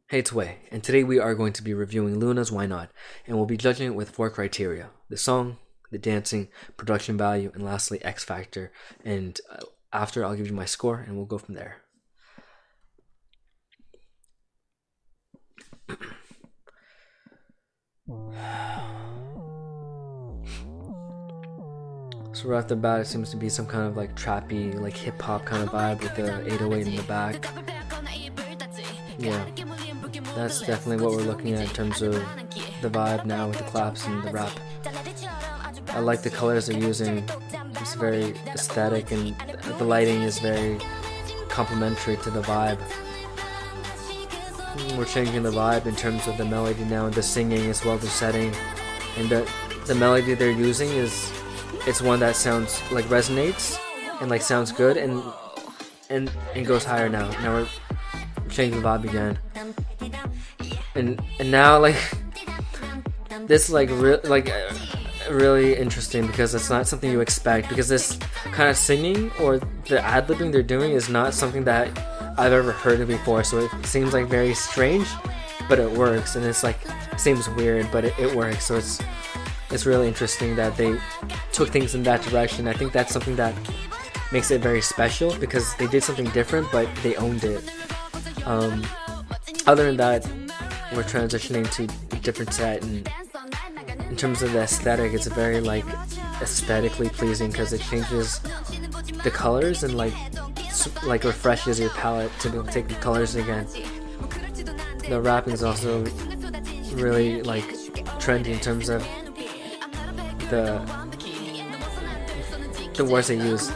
Hey, it's Wei, and today we are going to be reviewing Luna's Why Not, and we'll be judging it with four criteria: the song, the dancing, production value, and lastly, X Factor. And after, I'll give you my score, and we'll go from there. So right off the bat, it seems to be some kind of like trappy, like hip hop kind of vibe with the 808 in the back. Yeah, that's definitely what we're looking at in terms of the vibe now with the claps and the rap. I like the colors they're using. It's very aesthetic, and the lighting is very complementary to the vibe. We're changing the vibe in terms of the melody now, and the singing as well as the setting, and the melody they're using is it's one that sounds like resonates and like sounds good and goes higher now. Now we're changing the vibe again, and now like this really interesting because it's not something you expect, because this kind of singing or the ad-libbing they're doing is not something that I've ever heard of before, so it seems like very strange, but it works, and it's like seems weird, but it works. So it's really interesting that they took things in that direction. I think that's something that makes it very special because they did something different, but they owned it. Other than that, we're transitioning to a different set, and in terms of the aesthetic, it's very like aesthetically pleasing because it changes the colors and like refreshes your palette to be able to take the colors again. The rapping is also really like trendy in terms of the words they use.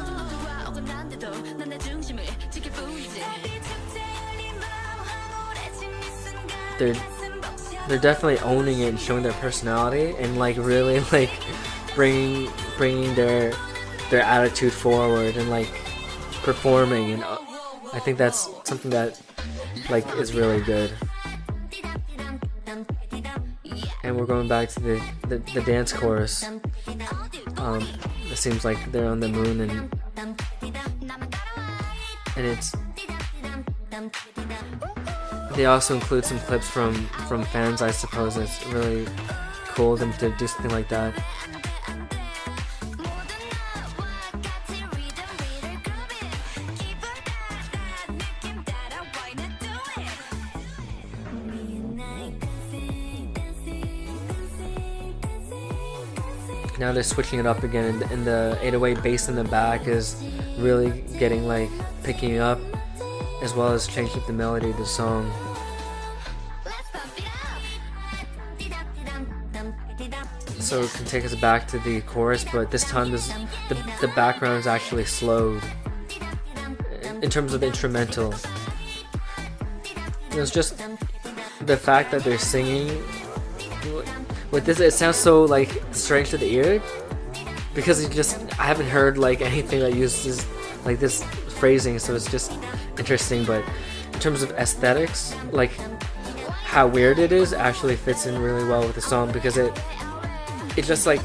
They're definitely owning it and showing their personality and like really like bringing their attitude forward and like performing, and I think that's something that like is really good. And we're going back to the dance chorus. It seems like they're on the moon, and it's they also include some clips from fans. I suppose it's really cool of them to do something like that. Now they're switching it up again, and the 808 bass in the back is really getting like picking up, as well as changing up the melody of the song. So it can take us back to the chorus, but this time the background is actually slowed in terms of the instrumental. It's just the fact that they're singing with this, it sounds so like strange to the ear because I haven't heard like anything that uses like this phrasing, so it's just interesting. But in terms of aesthetics, like how weird it is actually fits in really well with the song, because it just like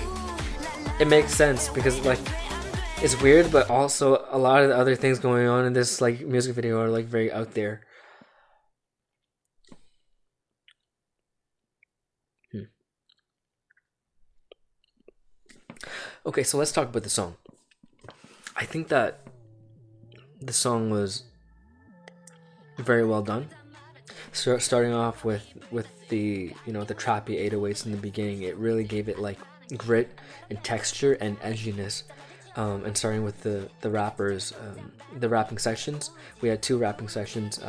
it makes sense, because like it's weird, but also a lot of the other things going on in this like music video are like very out there. Okay, so let's talk about the song. I think that the song was very well done. So starting off with the the trappy 808s in the beginning, it really gave it like grit and texture and edginess. And starting with the rappers, the rapping sections, we had two rapping sections,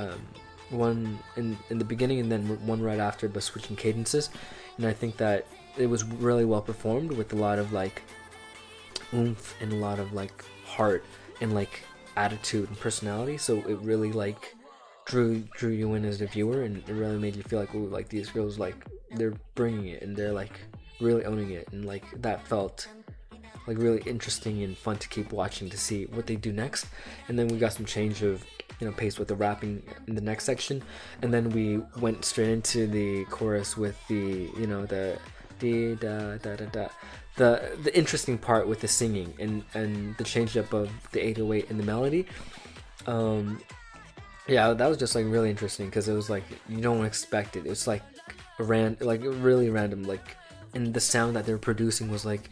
one in the beginning and then one right after, but switching cadences. And I think that it was really well performed with a lot of like oomph and a lot of like heart and like attitude and personality. So it really like drew you in as a viewer, and it really made you feel like, ooh, like these girls, like they're bringing it and they're like really owning it, and like that felt like really interesting and fun to keep watching to see what they do next. And then we got some change of pace with the rapping in the next section, and then we went straight into the chorus with the the interesting part with the singing and the change up of the 808 and the melody. yeah, that was just like really interesting because it was like you don't expect it. It's like like really random, like, and the sound that they were producing was like,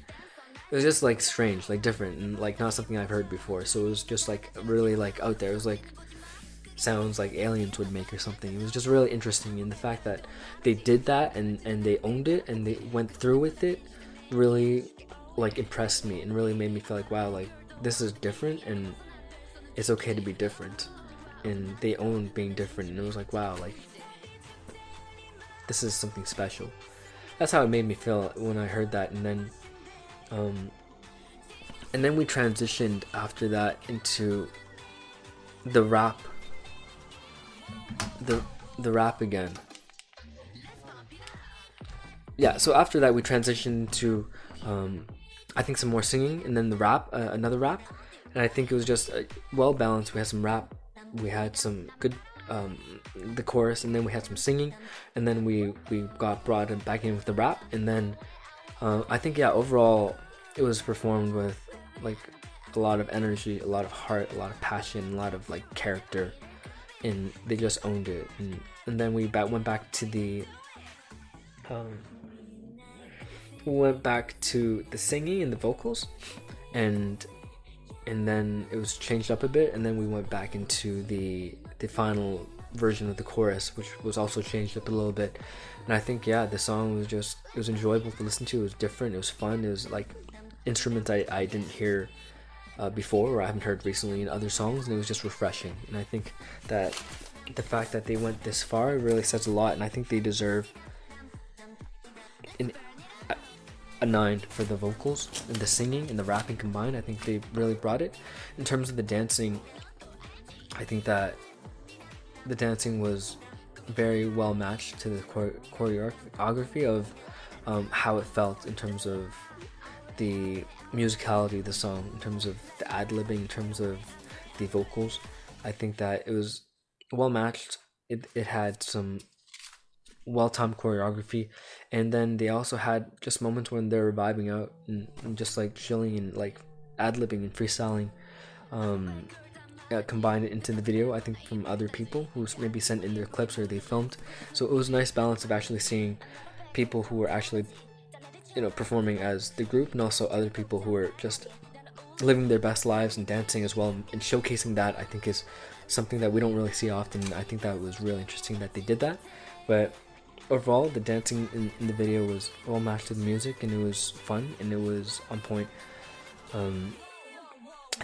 it was just like strange, like different, and like not something I've heard before. So it was just like really like out there. It was like sounds like aliens would make or something. It was just really interesting, and the fact that they did that and they owned it and they went through with it really like impressed me and really made me feel like, wow, like this is different and it's okay to be different, and they owned being different, and it was like, wow, like this is something special. That's how it made me feel when I heard that. Um and then we transitioned after that into the rap, the rap again. Yeah, so after that we transitioned to I think some more singing, and then the rap, another rap, and I think it was just well balanced. We had some rap, we had some good the chorus, and then we had some singing, and then we got brought back in with the rap, and then I think, yeah, overall it was performed with like a lot of energy, a lot of heart, a lot of passion, a lot of like character, and they just owned it. And then we went back to the singing and the vocals, and then it was changed up a bit, and then we went back into the final version of the chorus, which was also changed up a little bit. And I think, yeah, the song was just, it was enjoyable to listen to. It was different, it was fun, it was like instruments I didn't hear before, or I haven't heard recently in other songs, and it was just refreshing. And I think that the fact that they went this far really says a lot, and I think they deserve a 9 for the vocals and the singing and the rapping combined. I think they really brought it. In terms of the dancing, I think that the dancing was very well matched to the choreography of how it felt in terms of the musicality of the song, in terms of the ad-libbing, in terms of the vocals. I think that it was well matched. It had some well-timed choreography, and then they also had just moments when they're vibing out and just like chilling and like ad-libbing and freestyling, combined it into the video, I think, from other people who maybe sent in their clips or they filmed. So it was a nice balance of actually seeing people who were actually, you know, performing as the group, and also other people who were just living their best lives and dancing as well, and showcasing that, I think, is something that we don't really see often. I think that was really interesting that they did that. But overall, the dancing in the video was well matched to the music, and it was fun, and it was on point. And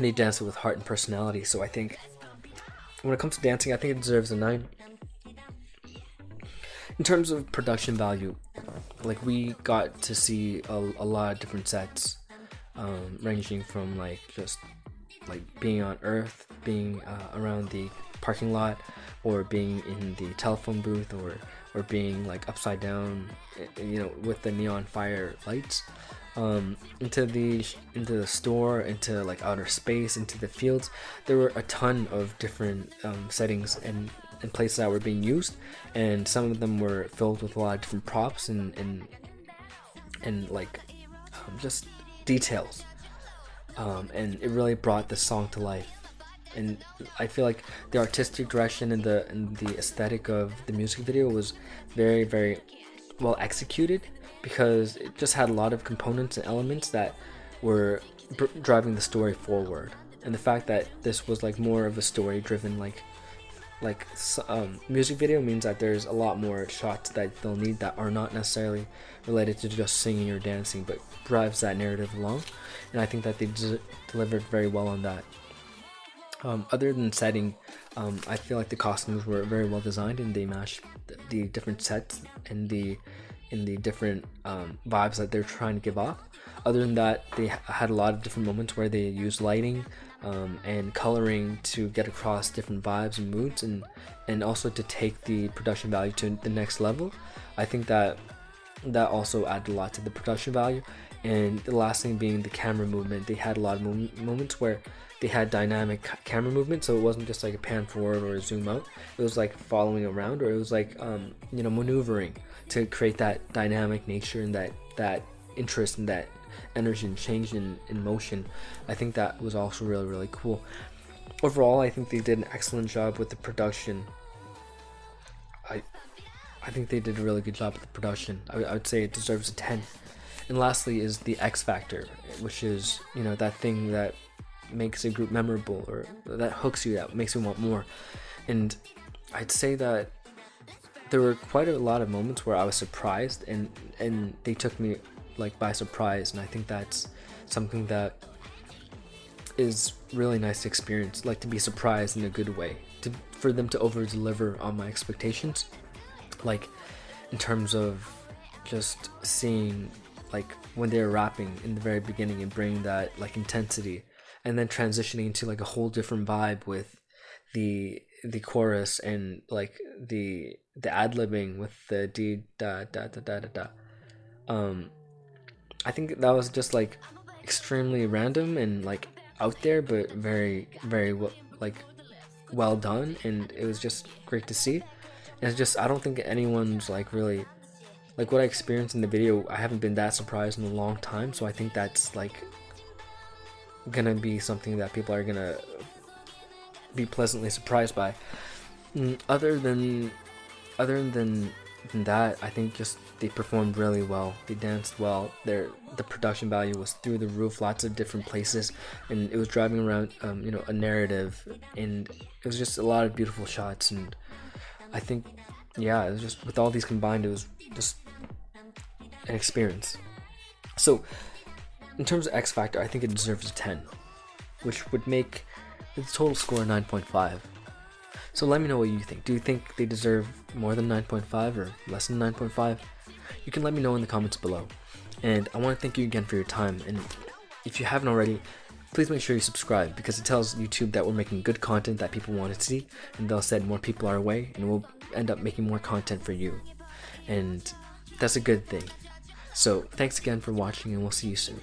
they danced it with heart and personality. So I think when it comes to dancing, I think it deserves a 9. In terms of production value, like, we got to see a lot of different sets, ranging from like just like being on Earth, being around the parking lot, or being in the telephone booth, or being like upside down, you know, with the neon fire lights, into the store, into like outer space, into the fields. There were a ton of different settings and places that were being used, and some of them were filled with a lot of different props and like just details, and it really brought the song to life. And I feel like the artistic direction and the aesthetic of the music video was very, very well executed, because it just had a lot of components and elements that were driving the story forward. And the fact that this was like more of a story driven music video means that there's a lot more shots that they'll need that are not necessarily related to just singing or dancing, but drives that narrative along. And I think that they delivered very well on that. Other than setting, I feel like the costumes were very well designed, and they matched the different sets and the different vibes that they're trying to give off. Other than that, they had a lot of different moments where they used lighting and coloring to get across different vibes and moods, and also to take the production value to the next level. I think that also added a lot to the production value. And the last thing being the camera movement. They had a lot of moments where they had dynamic camera movement, so it wasn't just like a pan forward or a zoom out. It was like following around, or it was like maneuvering to create that dynamic nature and that interest and that energy and change in motion. I think that was also really, really cool. overall, I think they did an excellent job with the production. I I think they did a really good job with the production. I would say it deserves a 10. And lastly is the X factor, which is, you know, that thing that makes a group memorable, or that hooks you, that makes you want more. And I'd say that there were quite a lot of moments where I was surprised, and they took me like by surprise, and I think that's something that is really nice to experience, like to be surprised in a good way, for them to over deliver on my expectations, like in terms of just seeing like when they were rapping in the very beginning and bringing that like intensity, and then transitioning into like a whole different vibe with the chorus, and like the ad-libbing with the d da da da da da da. I think that was just like extremely random and like out there, but very like well done, and it was just great to see. And it's just, I don't think anyone's like really like what I experienced in the video. I haven't been that surprised in a long time, so I think that's like gonna be something that people are gonna be pleasantly surprised by. Other than that, I think just they performed really well. They danced well. The production value was through the roof. Lots of different places, and it was driving around, you know, a narrative, and it was just a lot of beautiful shots. And I think, yeah, it was just, with all these combined, it was just an experience. So, in terms of X Factor, I think it deserves a 10, which would make the total score 9.5. So let me know what you think. Do you think they deserve more than 9.5 or less than 9.5? You can let me know in the comments below. And I want to thank you again for your time. And if you haven't already, please make sure you subscribe, because it tells YouTube that we're making good content that people want to see, and they'll send more people our way, and we'll end up making more content for you. And that's a good thing. So thanks again for watching, and we'll see you soon.